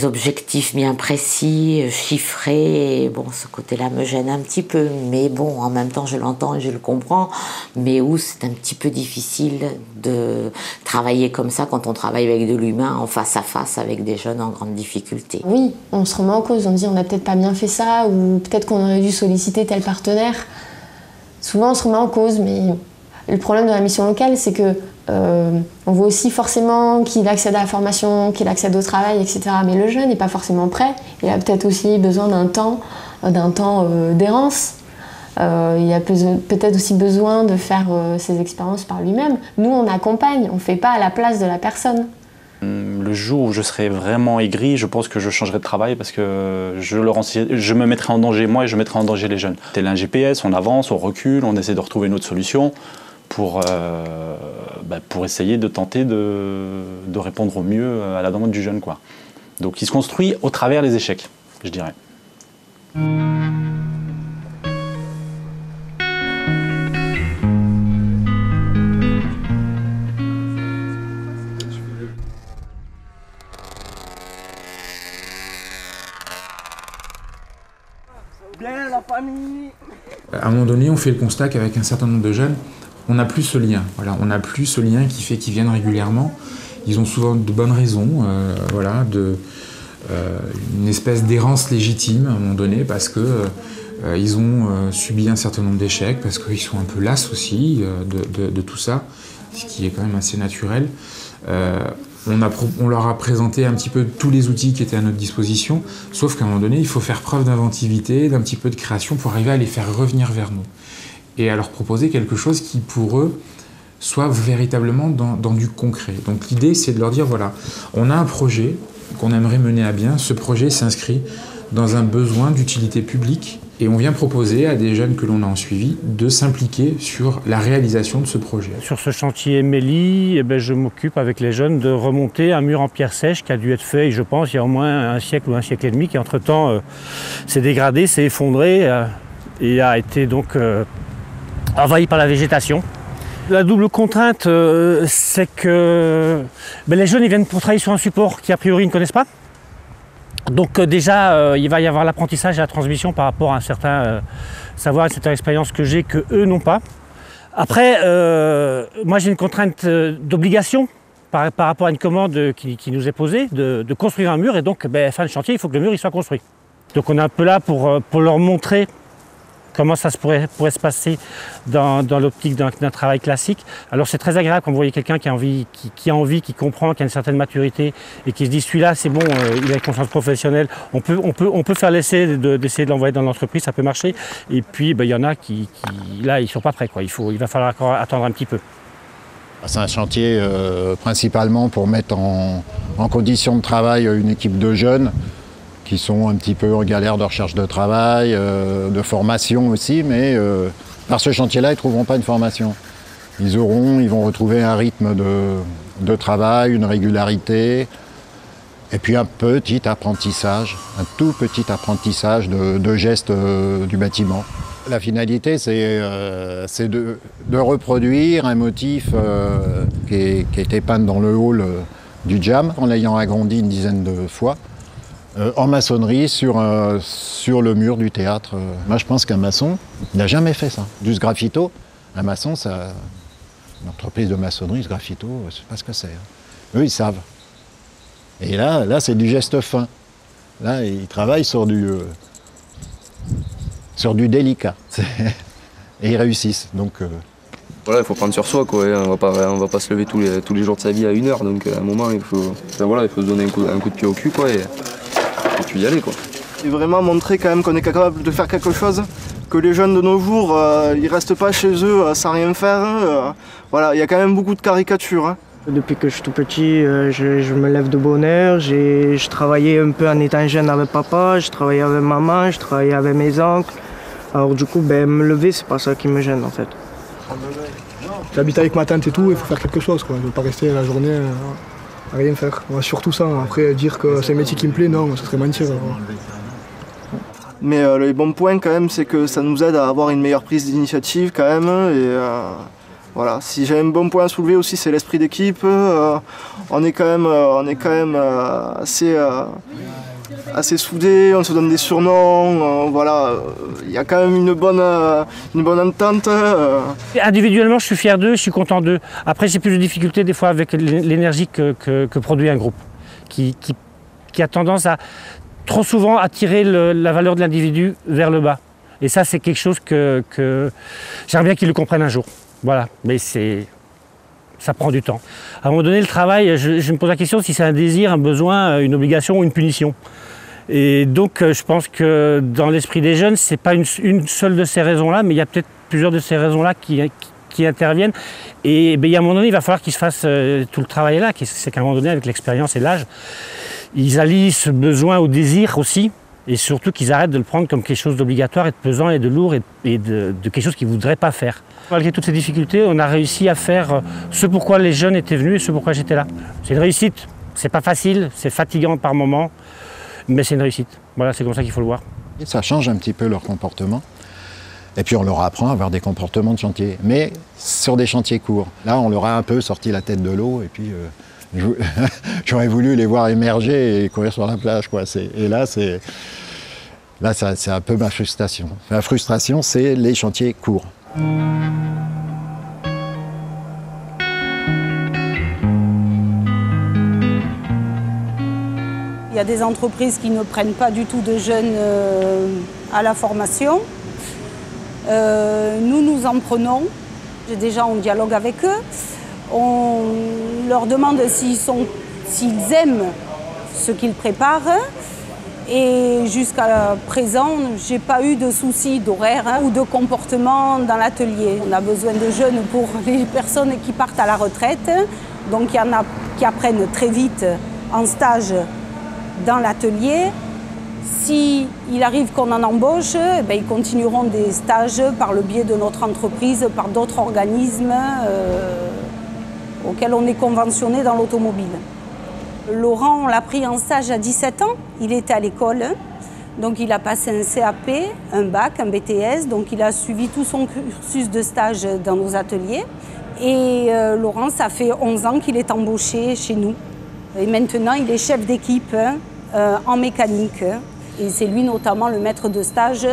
S10: objectifs bien précis, chiffrés. Et bon, ce côté-là me gêne un petit peu, mais bon, en même temps, je l'entends et je le comprends. Mais où c'est un petit peu difficile de travailler comme ça quand on travaille avec de l'humain, en face à face avec des jeunes en grande difficulté.
S12: Oui, on se remet en cause, on dit on n'a peut-être pas bien fait ça, ou peut-être qu'on aurait dû solliciter tel partenaire. Souvent on se remet en cause, mais le problème de la mission locale, c'est que on veut aussi forcément qu'il accède à la formation, qu'il accède au travail, etc. Mais le jeune n'est pas forcément prêt. Il a peut-être aussi besoin d'un temps d'errance. Il a peut-être aussi besoin de faire ses expériences par lui-même. Nous, on accompagne, on ne fait pas à la place de la personne.
S9: Le jour où je serai vraiment aigri, je pense que je changerai de travail parce que je me mettrai en danger moi et je mettrai en danger les jeunes. Tel un GPS, on avance, on recule, on essaie de retrouver une autre solution pour essayer de tenter de répondre au mieux à la demande du jeune, quoi. Donc il se construit au travers des échecs, je dirais.
S5: Bien la famille.
S1: À un moment donné, on fait le constat qu'avec un certain nombre de jeunes, on n'a plus ce lien. Voilà, on n'a plus ce lien qui fait qu'ils viennent régulièrement. Ils ont souvent de bonnes raisons, une espèce d'errance légitime à un moment donné parce que ils ont subi un certain nombre d'échecs, parce qu'ils sont un peu las aussi de tout ça, ce qui est quand même assez naturel. On leur a présenté un petit peu tous les outils qui étaient à notre disposition, sauf qu'à un moment donné, il faut faire preuve d'inventivité, d'un petit peu de création pour arriver à les faire revenir vers nous. Et à leur proposer quelque chose qui, pour eux, soit véritablement dans du concret. Donc l'idée, c'est de leur dire, voilà, on a un projet qu'on aimerait mener à bien. Ce projet s'inscrit dans un besoin d'utilité publique et on vient proposer à des jeunes que l'on a en suivi de s'impliquer sur la réalisation de ce projet.
S16: Sur ce chantier Mélie, je m'occupe avec les jeunes de remonter un mur en pierre sèche qui a dû être fait, je pense, il y a au moins un siècle ou un siècle et demi, qui entre-temps s'est dégradé, s'est effondré et a été donc envahi par la végétation. La double contrainte, c'est que les jeunes ils viennent pour travailler sur un support qui a priori ils ne connaissent pas. Donc déjà, il va y avoir l'apprentissage et la transmission par rapport à un certain savoir, une certaine expérience que j'ai que eux n'ont pas. Après, moi j'ai une contrainte d'obligation par rapport à une commande qui nous est posée de construire un mur et donc fin de chantier, il faut que le mur il soit construit. Donc on est un peu là pour leur montrer comment ça pourrait se passer dans l'optique d'un travail classique. Alors c'est très agréable quand vous voyez quelqu'un qui a envie, qui comprend, qui a une certaine maturité et qui se dit celui-là c'est bon, il a une conscience professionnelle, on peut faire l'essai d'essayer de l'envoyer dans l'entreprise, ça peut marcher. Et puis il y en a qui là ils sont pas prêts, quoi. Il va falloir encore attendre un petit peu.
S14: C'est un chantier principalement pour mettre en condition de travail une équipe de jeunes qui sont un petit peu en galère de recherche de travail, de formation aussi, mais par ce chantier-là, ils ne trouveront pas une formation. Ils vont retrouver un rythme de travail, une régularité, et puis un petit apprentissage, un tout petit apprentissage de gestes du bâtiment. La finalité, c'est de reproduire un motif qui a été peint dans le hall du JAM, en l'ayant agrandi une dizaine de fois. En maçonnerie sur le mur du théâtre. Moi je pense qu'un maçon n'a jamais fait ça. Du sgraffito, un maçon, une entreprise de maçonnerie, sgraffito, je ne sais pas ce que c'est. Eux ils savent. Et là c'est du geste fin. Là ils travaillent sur du délicat. Et ils réussissent. Donc,
S7: voilà, il faut prendre sur soi, quoi. On va pas se lever tous les jours de sa vie à 1 heure. Donc à un moment il faut se donner un coup de pied au cul, quoi. Et puis y aller, quoi.
S6: Et vraiment montrer quand même qu'on est capable de faire quelque chose, que les jeunes de nos jours, ils restent pas chez eux sans rien faire. Voilà, il y a quand même beaucoup de caricatures. Hein.
S5: Depuis que je suis tout petit, je me lève de bonne heure. Je travaillais un peu en étant jeune avec papa, je travaillais avec maman, je travaillais avec mes oncles. Alors du coup, me lever, c'est pas ça qui me gêne en fait.
S6: j'habite avec ma tante et tout, il faut faire quelque chose, quoi. Je ne veux pas rester la journée à rien faire. Moi, surtout ça. Après, dire que c'est un métier qui me plaît, non, ce serait mentir. Mais les bons points, quand même, c'est que ça nous aide à avoir une meilleure prise d'initiative, quand même. Et voilà. Si j'ai un bon point à soulever aussi, c'est l'esprit d'équipe. On est quand même assez soudés, on se donne des surnoms, voilà, il y a quand même une bonne entente.
S16: Individuellement, je suis fier d'eux, je suis content d'eux. Après, j'ai plus de difficultés des fois avec l'énergie que produit un groupe, qui a tendance à trop souvent attirer la valeur de l'individu vers le bas. Et ça, c'est quelque chose que j'aimerais bien qu'ils le comprennent un jour. Voilà, mais ça prend du temps. À un moment donné, le travail, je me pose la question si c'est un désir, un besoin, une obligation ou une punition. Et donc, je pense que dans l'esprit des jeunes, ce n'est pas une seule de ces raisons-là, mais il y a peut-être plusieurs de ces raisons-là qui interviennent. Et ben, à un moment donné, il va falloir qu'ils se fassent tout le travail là. C'est qu'à un moment donné, avec l'expérience et l'âge, ils allient ce besoin au désir aussi. Et surtout qu'ils arrêtent de le prendre comme quelque chose d'obligatoire et de pesant et de lourd et de quelque chose qu'ils ne voudraient pas faire. Malgré toutes ces difficultés, on a réussi à faire ce pourquoi les jeunes étaient venus et ce pourquoi j'étais là. C'est une réussite. C'est pas facile, c'est fatigant par moments, mais c'est une réussite. Voilà, c'est comme ça qu'il faut le voir.
S14: Et ça change un petit peu leur comportement. Et puis on leur apprend à avoir des comportements de chantier, mais sur des chantiers courts. Là, on leur a un peu sorti la tête de l'eau et puis j'aurais voulu les voir émerger et courir sur la plage, quoi. Là, c'est un peu ma frustration. Ma frustration, c'est les chantiers courts.
S17: Il y a des entreprises qui ne prennent pas du tout de jeunes à la formation. Nous en prenons. Déjà, on dialogue avec eux. On leur demande s'ils aiment ce qu'ils préparent. Et jusqu'à présent, je n'ai pas eu de soucis d'horaire ou de comportement dans l'atelier. On a besoin de jeunes pour les personnes qui partent à la retraite. Donc il y en a qui apprennent très vite en stage dans l'atelier. S'il arrive qu'on en embauche, ils continueront des stages par le biais de notre entreprise, par d'autres organismes auxquels on est conventionné dans l'automobile. Laurent, on l'a pris en stage à 17 ans, il était à l'école, donc il a passé un CAP, un bac, un BTS, donc il a suivi tout son cursus de stage dans nos ateliers. Et Laurent, ça fait 11 ans qu'il est embauché chez nous. Et maintenant, il est chef d'équipe en mécanique. Et c'est lui notamment le maître de stage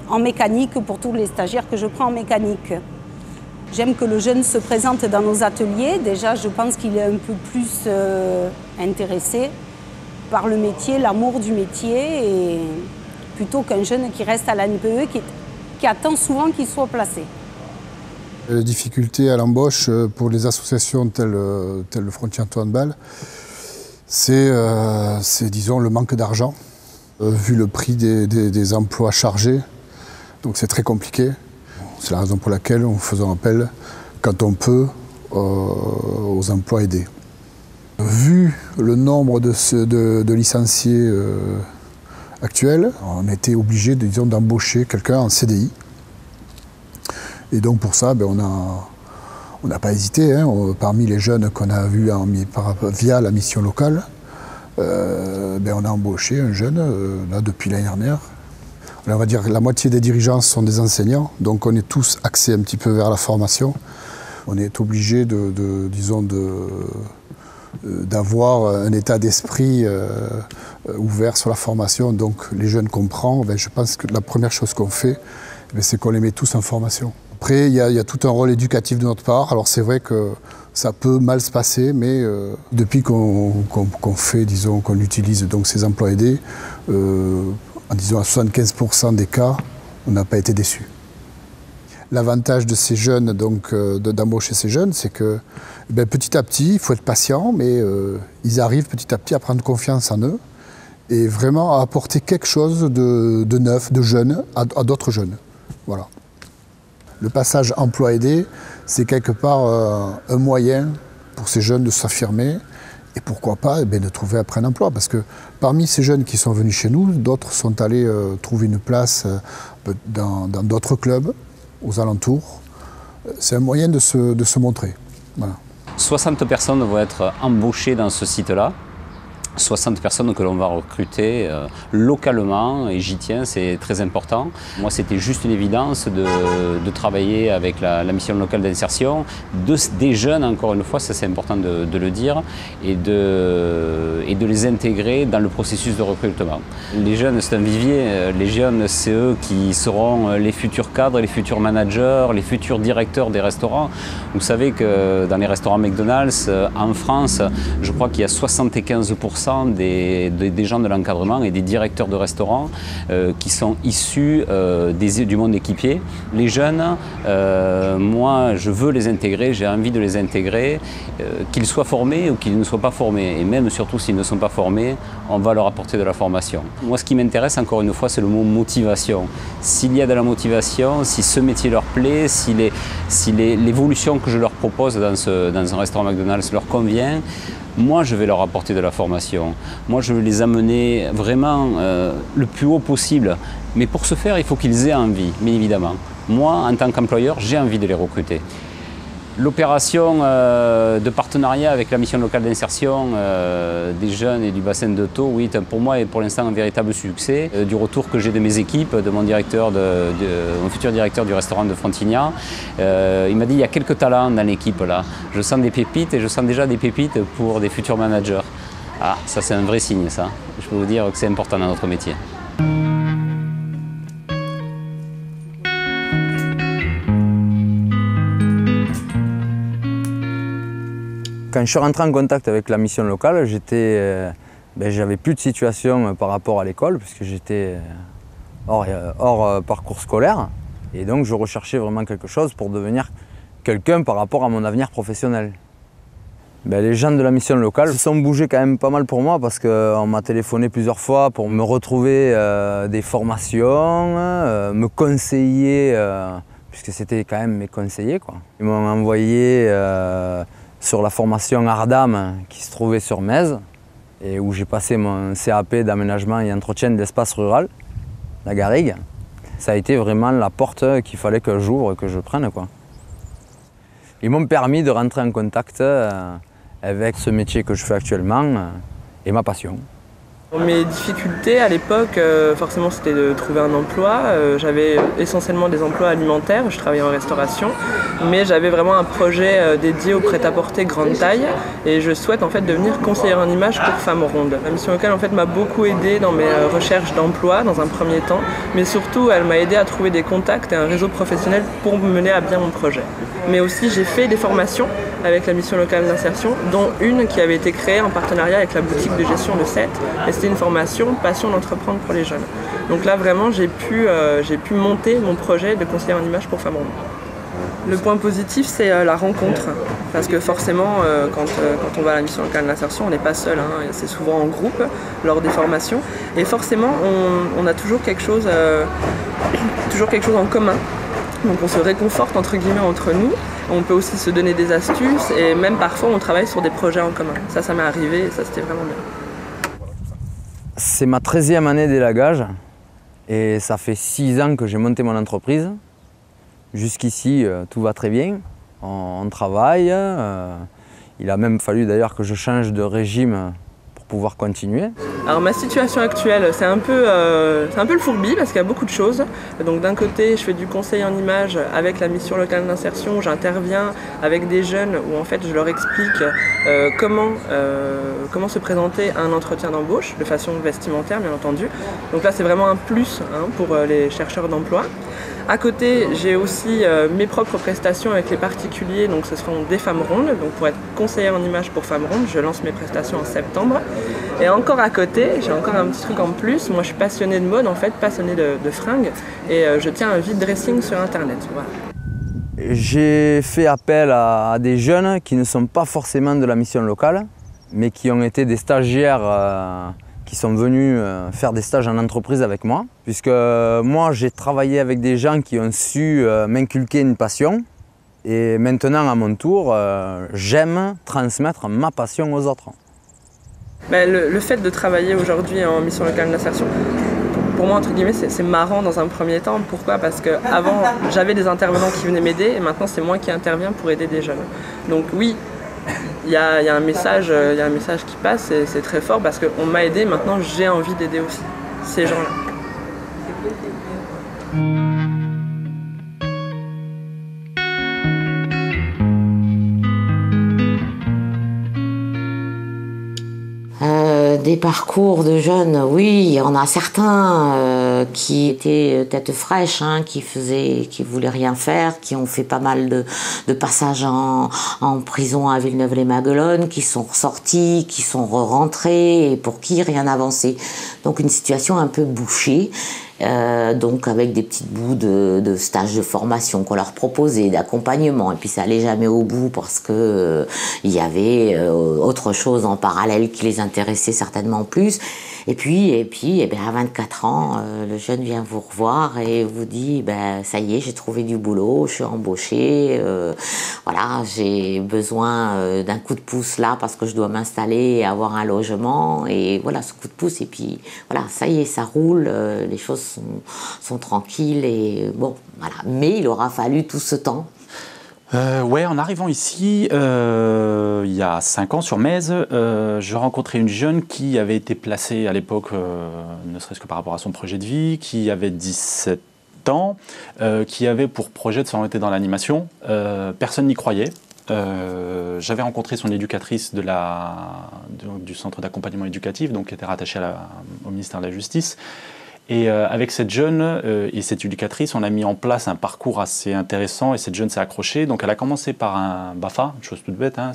S17: en mécanique pour tous les stagiaires que je prends en mécanique. J'aime que le jeune se présente dans nos ateliers. Déjà, je pense qu'il est un peu plus intéressé par le métier, l'amour du métier, et plutôt qu'un jeune qui reste à la NPE, qui attend souvent qu'il soit placé.
S18: Les difficultés à l'embauche pour les associations telles le Frontier-Antoine Bal, c'est disons le manque d'argent, vu le prix des emplois chargés. Donc c'est très compliqué. C'est la raison pour laquelle nous faisons appel, quand on peut, aux emplois aidés. Vu le nombre de licenciés actuels, on a été obligé, disons, d'embaucher quelqu'un en CDI. Et donc pour ça, on n'a pas hésité. Hein. Parmi les jeunes qu'on a vus via la mission locale, on a embauché un jeune là, depuis l'année dernière. On va dire que la moitié des dirigeants sont des enseignants, donc on est tous axés un petit peu vers la formation. On est obligé d'avoir un état d'esprit ouvert sur la formation, donc les jeunes comprennent. Je pense que la première chose qu'on fait, c'est qu'on les met tous en formation. Après, il y a tout un rôle éducatif de notre part. Alors c'est vrai que ça peut mal se passer, mais depuis qu'on utilise donc ces emplois aidés, en disant à 75% des cas, on n'a pas été déçus. L'avantage de ces jeunes, donc d'embaucher ces jeunes, c'est que petit à petit, il faut être patient, mais ils arrivent petit à petit à prendre confiance en eux et vraiment à apporter quelque chose de neuf, de jeune, à d'autres jeunes. Voilà. Le passage emploi aidé, c'est quelque part un moyen pour ces jeunes de s'affirmer. Et pourquoi pas de trouver après un emploi. Parce que parmi ces jeunes qui sont venus chez nous, d'autres sont allés trouver une place dans d'autres clubs aux alentours. c'est un moyen de se montrer. Voilà.
S19: 60 personnes vont être embauchées dans ce site-là. 60 personnes que l'on va recruter localement, et j'y tiens, c'est très important. Moi, c'était juste une évidence de travailler avec la mission locale d'insertion, des jeunes, encore une fois, ça c'est important de le dire, et de les intégrer dans le processus de recrutement. Les jeunes, c'est un vivier. Les jeunes, c'est eux qui seront les futurs cadres, les futurs managers, les futurs directeurs des restaurants. Vous savez que dans les restaurants McDonald's, en France, je crois qu'il y a 75% des gens de l'encadrement et des directeurs de restaurants qui sont issus du monde équipier. Les jeunes, moi je veux les intégrer, j'ai envie de les intégrer, qu'ils soient formés ou qu'ils ne soient pas formés. Et même surtout s'ils ne sont pas formés, on va leur apporter de la formation. Moi ce qui m'intéresse encore une fois, c'est le mot motivation. S'il y a de la motivation, si ce métier leur plaît, si l'évolution que je leur propose dans un restaurant McDonald's leur convient, moi, je vais leur apporter de la formation. Moi, je vais les amener vraiment le plus haut possible. Mais pour ce faire, il faut qu'ils aient envie, bien évidemment. Moi, en tant qu'employeur, j'ai envie de les recruter. L'opération de partenariat avec la mission locale d'insertion des jeunes et du bassin de Thau, oui, pour moi est pour l'instant un véritable succès. Du retour que j'ai de mes équipes, de mon directeur, mon futur directeur du restaurant de Frontignan, il m'a dit il y a quelques talents dans l'équipe là. Je sens des pépites et je sens déjà des pépites pour des futurs managers. Ah, ça c'est un vrai signe ça. Je peux vous dire que c'est important dans notre métier.
S20: Quand je suis rentré en contact avec la mission locale, j'avais plus de situation par rapport à l'école, puisque j'étais hors parcours scolaire. Et donc je recherchais vraiment quelque chose pour devenir quelqu'un par rapport à mon avenir professionnel. Les gens de la mission locale se sont bougés quand même pas mal pour moi, parce qu'on m'a téléphoné plusieurs fois pour me retrouver des formations, me conseiller, puisque c'était quand même mes conseillers, quoi. Ils m'ont envoyé sur la formation Ardam qui se trouvait sur Metz, et où j'ai passé mon CAP d'aménagement et entretien d'espace rural, la Garrigue. Ça a été vraiment la porte qu'il fallait que j'ouvre, que je prenne, quoi. Ils m'ont permis de rentrer en contact avec ce métier que je fais actuellement et ma passion.
S21: Mes difficultés à l'époque, forcément c'était de trouver un emploi. J'avais essentiellement des emplois alimentaires, je travaillais en restauration, mais j'avais vraiment un projet dédié au prêt-à-porter grande taille, et je souhaite en fait devenir conseillère en image pour femmes rondes. La mission locale en fait m'a beaucoup aidée dans mes recherches d'emploi dans un premier temps, mais surtout elle m'a aidé à trouver des contacts et un réseau professionnel pour mener à bien mon projet. Mais aussi j'ai fait des formations avec la mission locale d'insertion, dont une qui avait été créée en partenariat avec la boutique de gestion de Sète. Et c'était une formation passion d'entreprendre pour les jeunes. Donc là vraiment j'ai pu monter mon projet de conseillère en image pour femmes rondes. Le point positif, c'est la rencontre, parce que forcément, quand on va à la mission locale d'insertion, on n'est pas seul, hein, c'est souvent en groupe lors des formations, et forcément, on a toujours quelque chose en commun. Donc on se réconforte entre guillemets entre nous, on peut aussi se donner des astuces, et même parfois on travaille sur des projets en commun. Ça m'est arrivé, et ça c'était vraiment bien.
S20: C'est ma 13e année d'élagage, et ça fait 6 ans que j'ai monté mon entreprise. Jusqu'ici, tout va très bien, on travaille. Il a même fallu d'ailleurs que je change de régime pour pouvoir continuer.
S21: Alors ma situation actuelle, c'est un peu le fourbi parce qu'il y a beaucoup de choses. Donc d'un côté, je fais du conseil en image avec la mission locale d'insertion. J'interviens avec des jeunes où en fait je leur explique comment se présenter à un entretien d'embauche de façon vestimentaire, bien entendu. Donc là, c'est vraiment un plus pour les chercheurs d'emploi. À côté, j'ai aussi mes propres prestations avec les particuliers, donc ce seront des femmes rondes. Donc pour être conseillère en image pour femmes rondes, je lance mes prestations en septembre. Et encore à côté, j'ai encore un petit truc en plus. Moi, je suis passionnée de mode, en fait, passionnée de fringues, et je tiens un vide dressing sur Internet. Voilà.
S20: J'ai fait appel à des jeunes qui ne sont pas forcément de la mission locale, mais qui ont été des stagiaires qui sont venus faire des stages en entreprise avec moi, puisque moi j'ai travaillé avec des gens qui ont su m'inculquer une passion, et maintenant à mon tour j'aime transmettre ma passion aux autres.
S21: Le fait de travailler aujourd'hui en mission locale d'insertion, pour moi, entre guillemets, c'est marrant dans un premier temps. Pourquoi? Parce qu'avant, j'avais des intervenants qui venaient m'aider et maintenant, c'est moi qui interviens pour aider des jeunes. Donc oui, il y a un message qui passe et c'est très fort parce qu'on m'a aidé, maintenant j'ai envie d'aider aussi ces gens-là.
S10: Des parcours de jeunes, oui, on a certains qui étaient tête fraîche, hein, qui voulaient rien faire, qui ont fait pas mal de passages en prison à Villeneuve-les-Maguelones, qui sont ressortis, qui sont rentrés et pour qui rien n'avançait. Donc une situation un peu bouchée. Donc avec des petits bouts de stages de formation qu'on leur proposait, d'accompagnement, et puis ça allait jamais au bout parce que il y avait autre chose en parallèle qui les intéressait certainement plus. Et puis à 24 ans, le jeune vient vous revoir et vous dit ça y est, j'ai trouvé du boulot, je suis embauché, voilà, j'ai besoin d'un coup de pouce là parce que je dois m'installer et avoir un logement, et voilà, ce coup de pouce, et puis voilà, ça y est, ça roule, les choses sont tranquilles, et bon, voilà. Mais il aura fallu tout ce temps.
S9: Ouais, en arrivant ici, il y a 5 ans sur Metz, je rencontrais une jeune qui avait été placée à l'époque, ne serait-ce que par rapport à son projet de vie, qui avait 17 ans, qui avait pour projet de s'orienter dans l'animation. Personne n'y croyait. J'avais rencontré son éducatrice du centre d'accompagnement éducatif, donc qui était rattachée au ministère de la Justice. Et avec cette jeune et cette éducatrice, on a mis en place un parcours assez intéressant, et cette jeune s'est accrochée. Donc elle a commencé par un BAFA, une chose toute bête, hein,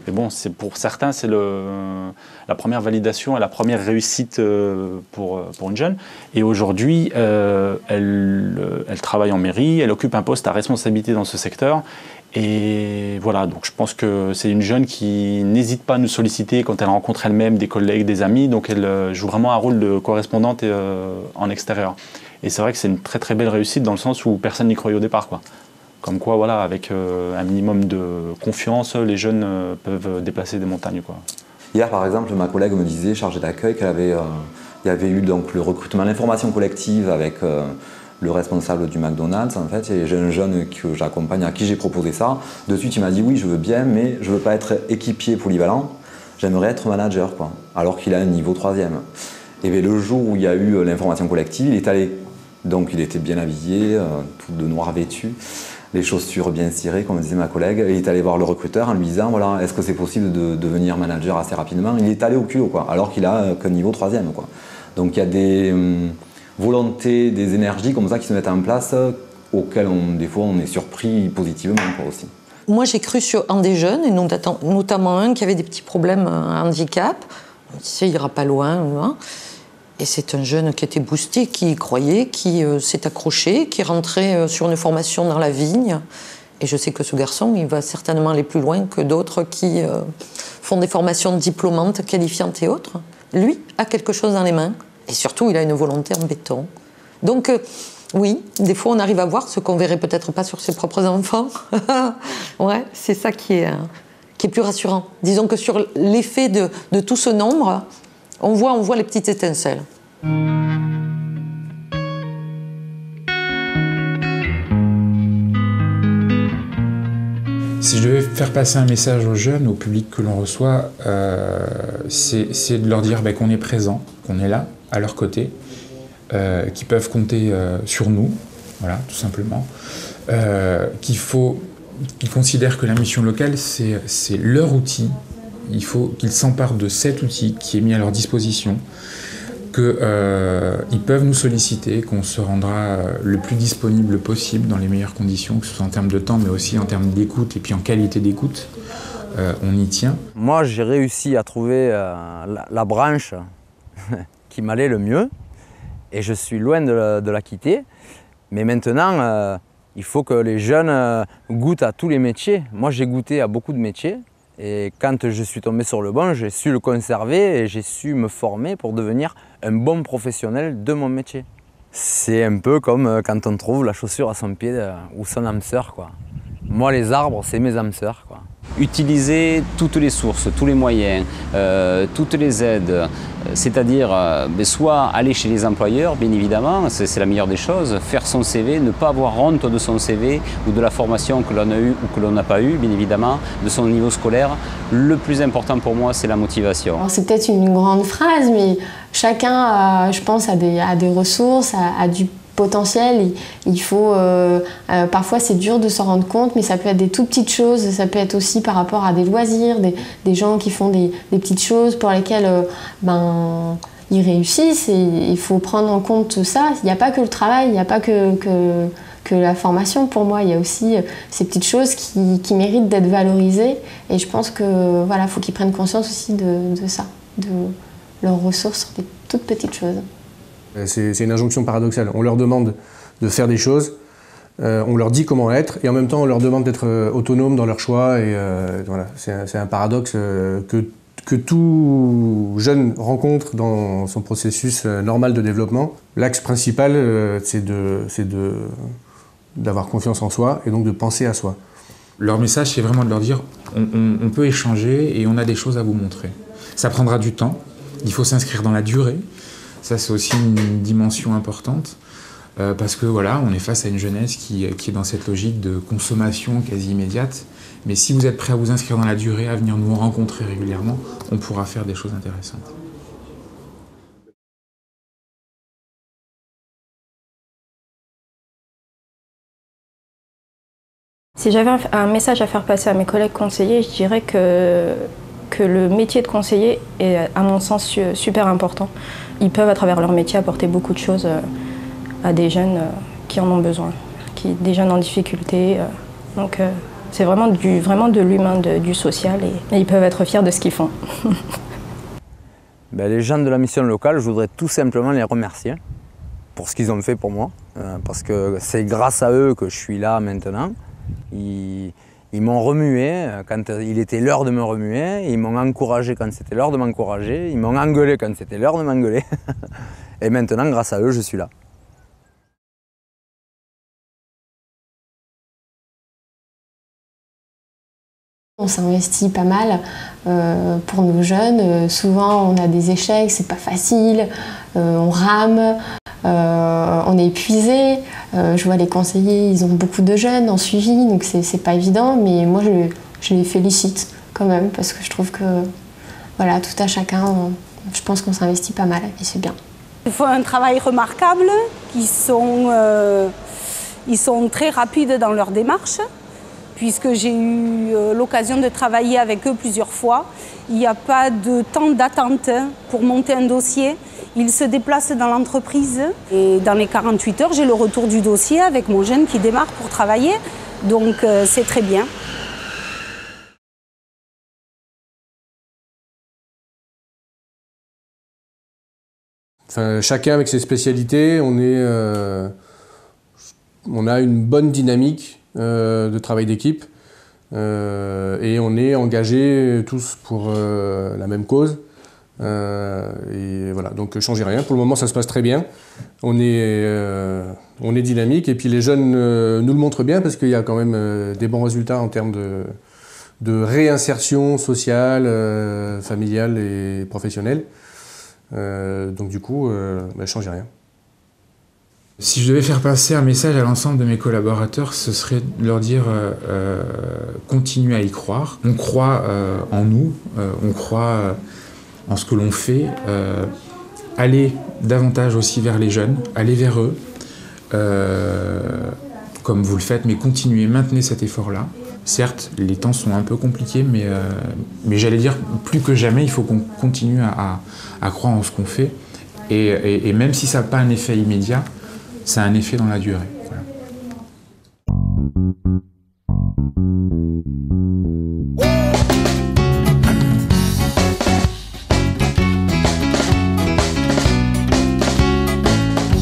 S9: mais bon, pour certains, c'est la première validation et la première réussite pour une jeune. Et aujourd'hui, elle travaille en mairie, elle occupe un poste à responsabilité dans ce secteur. Et voilà, donc je pense que c'est une jeune qui n'hésite pas à nous solliciter quand elle rencontre elle-même des collègues, des amis, donc elle joue vraiment un rôle de correspondante en extérieur. Et c'est vrai que c'est une très très belle réussite dans le sens où personne n'y croyait au départ, quoi. Comme quoi, voilà, avec un minimum de confiance, les jeunes peuvent déplacer des montagnes, quoi.
S11: Hier, par exemple, ma collègue me disait, chargée d'accueil, il y avait eu donc le recrutement, l'information collective avec le responsable du McDonald's, en fait, et j'ai un jeune que j'accompagne, à qui j'ai proposé ça. De suite, il m'a dit oui, je veux bien, mais je veux pas être équipier polyvalent, j'aimerais être manager, quoi, alors qu'il a un niveau 3e. Et bien, le jour où il y a eu l'information collective, il est allé. Donc il était bien habillé, tout de noir vêtu, les chaussures bien cirées, comme disait ma collègue. Et il est allé voir le recruteur en lui disant, voilà, est-ce que c'est possible de devenir manager assez rapidement? Il est allé au culot, quoi, alors qu'il a qu'un niveau 3e, quoi. Donc il y a des volontés, des énergies comme ça qui se mettent en place, auxquelles des fois on est surpris positivement, quoi, aussi.
S4: Moi j'ai cru en des jeunes, et notamment un qui avait des petits problèmes, un handicap. On disait il ira pas loin, hein. Et c'est un jeune qui était boosté, qui y croyait, qui s'est accroché, qui rentrait sur une formation dans la vigne. Et je sais que ce garçon, il va certainement aller plus loin que d'autres qui font des formations diplômantes, qualifiantes et autres. Lui a quelque chose dans les mains. Et surtout, il a une volonté en béton. Donc, oui, des fois, on arrive à voir ce qu'on verrait peut-être pas sur ses propres enfants. Ouais, c'est ça qui est plus rassurant. Disons que sur l'effet de tout ce nombre, on voit les petites étincelles.
S1: Si je devais faire passer un message aux jeunes, au public que l'on reçoit, c'est de leur dire qu'on est présent, qu'on est là, à leur côté, qu'ils peuvent compter sur nous, voilà, tout simplement, qu'ils considèrent que la mission locale, c'est leur outil. Il faut qu'ils s'emparent de cet outil qui est mis à leur disposition, qu'ils peuvent nous solliciter, qu'on se rendra le plus disponible possible dans les meilleures conditions, que ce soit en termes de temps, mais aussi en termes d'écoute et puis en qualité d'écoute. On y tient.
S20: Moi, j'ai réussi à trouver la branche qui m'allait le mieux, et je suis loin de la quitter. Mais maintenant, il faut que les jeunes goûtent à tous les métiers. Moi, j'ai goûté à beaucoup de métiers. Et quand je suis tombé sur le bon, j'ai su le conserver et j'ai su me former pour devenir un bon professionnel de mon métier. C'est un peu comme quand on trouve la chaussure à son pied ou son âme sœur, quoi. Moi, les arbres, c'est mes âmes sœurs, quoi.
S19: Utiliser toutes les sources, tous les moyens, toutes les aides, c'est-à-dire soit aller chez les employeurs, bien évidemment, c'est la meilleure des choses, faire son CV, ne pas avoir honte de son CV ou de la formation que l'on a eue ou que l'on n'a pas eue, bien évidemment, de son niveau scolaire. Le plus important pour moi, c'est la motivation.
S12: C'est peut-être une grande phrase, mais chacun, je pense, a des ressources, a du potentiel. Il faut, parfois c'est dur de s'en rendre compte, mais ça peut être des tout petites choses, ça peut être aussi par rapport à des loisirs, des gens qui font des petites choses pour lesquelles ils réussissent, et il faut prendre en compte ça. Il n'y a pas que le travail, il n'y a pas que la formation pour moi, il y a aussi ces petites choses qui méritent d'être valorisées, et je pense que voilà, faut qu'ils prennent conscience aussi de ça, de leurs ressources sur des toutes petites choses.
S3: C'est une injonction paradoxale. On leur demande de faire des choses, on leur dit comment être, et en même temps on leur demande d'être autonomes dans leurs choix. Et voilà, c'est un paradoxe que tout jeune rencontre dans son processus normal de développement. L'axe principal, c'est d'avoir confiance en soi et donc de penser à soi.
S1: Leur message, c'est vraiment de leur dire on peut échanger et on a des choses à vous montrer. Ça prendra du temps, il faut s'inscrire dans la durée. Ça, c'est aussi une dimension importante parce que voilà, on est face à une jeunesse qui est dans cette logique de consommation quasi immédiate. Mais si vous êtes prêt à vous inscrire dans la durée, à venir nous rencontrer régulièrement, on pourra faire des choses intéressantes.
S12: Si j'avais un message à faire passer à mes collègues conseillers, je dirais que le métier de conseiller est, à mon sens, super important. Ils peuvent, à travers leur métier, apporter beaucoup de choses à des jeunes qui en ont besoin, des jeunes en difficulté. Donc c'est vraiment de l'humain, du social, et ils peuvent être fiers de ce qu'ils font.
S20: Les gens de la mission locale, je voudrais tout simplement les remercier pour ce qu'ils ont fait pour moi, parce que c'est grâce à eux que je suis là maintenant. Ils m'ont remué quand il était l'heure de me remuer, ils m'ont encouragé quand c'était l'heure de m'encourager, ils m'ont engueulé quand c'était l'heure de m'engueuler. Et maintenant, grâce à eux, je suis là.
S12: On s'investit pas mal pour nos jeunes. Souvent, on a des échecs, c'est pas facile, on rame, on est épuisé. Je vois les conseillers, ils ont beaucoup de jeunes en suivi, donc c'est pas évident, mais moi je les félicite quand même parce que je trouve que voilà, tout à chacun, je pense qu'on s'investit pas mal et c'est bien.
S17: Ils font un travail remarquable, ils sont très rapides dans leur démarche, puisque j'ai eu l'occasion de travailler avec eux plusieurs fois. Il n'y a pas de temps d'attente pour monter un dossier. Ils se déplacent dans l'entreprise et dans les 48 heures, j'ai le retour du dossier avec mon jeune qui démarre pour travailler. Donc c'est très bien.
S3: Enfin, chacun avec ses spécialités, on a une bonne dynamique de travail d'équipe et on est engagés tous pour la même cause. Et voilà, donc changez rien. Pour le moment, ça se passe très bien. On est dynamique et puis les jeunes nous le montrent bien parce qu'il y a quand même des bons résultats en termes de réinsertion sociale, familiale et professionnelle. Donc du coup, changez rien.
S1: Si je devais faire passer un message à l'ensemble de mes collaborateurs, ce serait de leur dire continuez à y croire. On croit en nous, on croit en ce que l'on fait. Allez davantage aussi vers les jeunes, allez vers eux, comme vous le faites, mais continuez, maintenez cet effort-là. Certes, les temps sont un peu compliqués, mais j'allais dire, plus que jamais, il faut qu'on continue à croire en ce qu'on fait. Et même si ça n'a pas un effet immédiat, ça a un effet dans la durée. Voilà.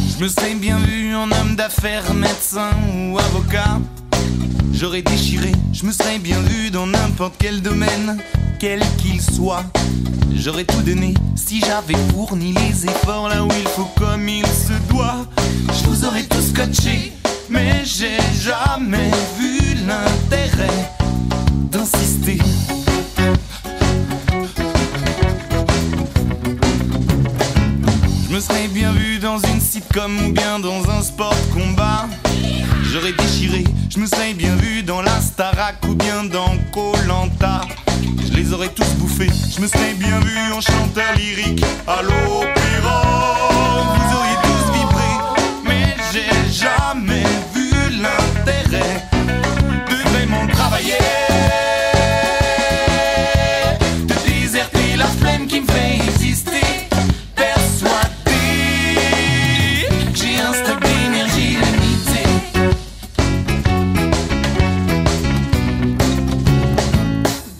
S2: Je me serais bien vu en homme d'affaires, médecin ou avocat. J'aurais déchiré, je me serais bien vu dans n'importe quel domaine, quel qu'il soit. J'aurais tout donné si j'avais fourni les efforts là où il faut comme il se doit. Je vous aurais tous scotché, mais j'ai jamais vu l'intérêt dans insister. Je me serais bien vu dans une sitcom ou bien dans un sport de combat. J'aurais déchiré, je me serais bien vu dans la Starac ou bien dans Koh-Lanta. Je les aurais tous bouffés, je me serais bien vu en chanteur lyrique à l'opéra. Vous auriez tous vibré, mais j'ai jamais vu l'intérêt de vraiment travailler, de déserter la flemme qui me fait exister.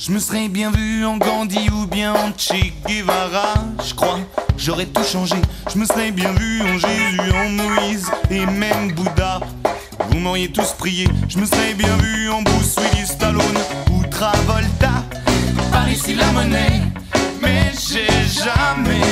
S2: Je me serais bien vu en Gandhi ou bien en Che Guevara, je crois, j'aurais tout changé. Je me serais bien vu en Jésus, en Moïse et même Bouddha. Vous m'auriez tous prié, je me serais bien vu en Bruce Willis, Stallone ou Travolta. Par ici la monnaie, mais j'ai jamais